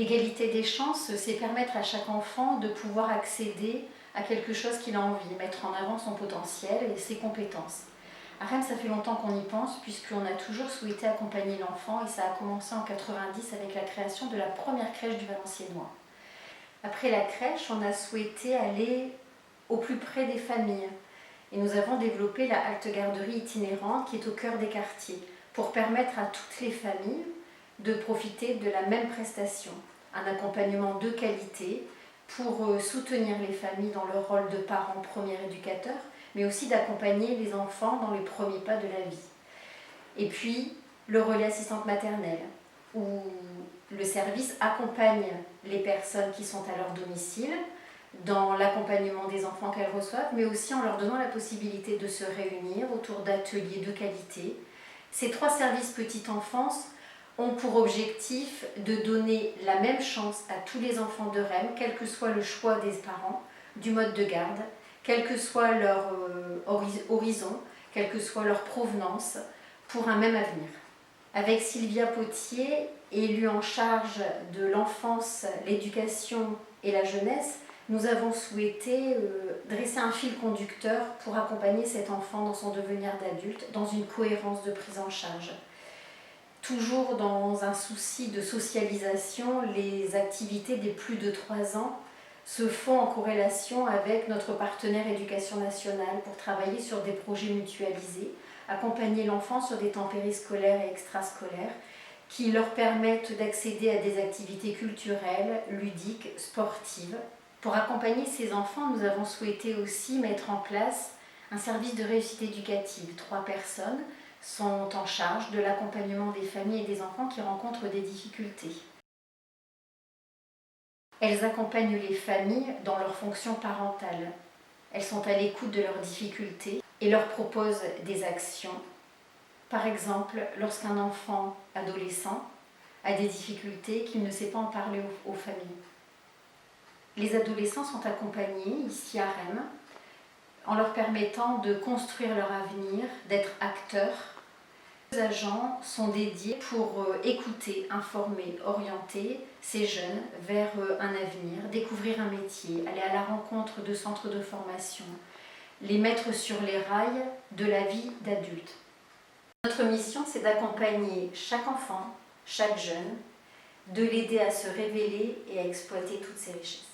L'égalité des chances, c'est permettre à chaque enfant de pouvoir accéder à quelque chose qu'il a envie, mettre en avant son potentiel et ses compétences. À Rennes, ça fait longtemps qu'on y pense, puisqu'on a toujours souhaité accompagner l'enfant, et ça a commencé en 90 avec la création de la première crèche du Valenciennois. Après la crèche, on a souhaité aller au plus près des familles. Et nous avons développé la halte-garderie itinérante qui est au cœur des quartiers, pour permettre à toutes les familles de profiter de la même prestation. Un accompagnement de qualité pour soutenir les familles dans leur rôle de parents premiers éducateurs, mais aussi d'accompagner les enfants dans les premiers pas de la vie. Et puis, le relais assistante maternelle, où le service accompagne les personnes qui sont à leur domicile dans l'accompagnement des enfants qu'elles reçoivent, mais aussi en leur donnant la possibilité de se réunir autour d'ateliers de qualité. Ces 3 services petite enfance ont pour objectif de donner la même chance à tous les enfants de Rennes, quel que soit le choix des parents, du mode de garde, quel que soit leur horizon, quelle que soit leur provenance, pour un même avenir. Avec Sylvia Potier, élue en charge de l'enfance, l'éducation et la jeunesse, nous avons souhaité dresser un fil conducteur pour accompagner cet enfant dans son devenir d'adulte, dans une cohérence de prise en charge. Toujours dans un souci de socialisation, les activités des plus de 3 ans se font en corrélation avec notre partenaire Éducation nationale pour travailler sur des projets mutualisés, accompagner l'enfant sur des temps périscolaires et extrascolaires qui leur permettent d'accéder à des activités culturelles, ludiques, sportives. Pour accompagner ces enfants, nous avons souhaité aussi mettre en place un service de réussite éducative. 3 personnes sont en charge de l'accompagnement des familles et des enfants qui rencontrent des difficultés. Elles accompagnent les familles dans leur fonction parentale. Elles sont à l'écoute de leurs difficultés et leur proposent des actions. Par exemple, lorsqu'un enfant adolescent a des difficultés qu'il ne sait pas en parler aux familles. Les adolescents sont accompagnés ici à Rennes en leur permettant de construire leur avenir, d'être acteurs. Les agents sont dédiés pour écouter, informer, orienter ces jeunes vers un avenir, découvrir un métier, aller à la rencontre de centres de formation, les mettre sur les rails de la vie d'adulte. Notre mission, c'est d'accompagner chaque enfant, chaque jeune, de l'aider à se révéler et à exploiter toutes ses richesses.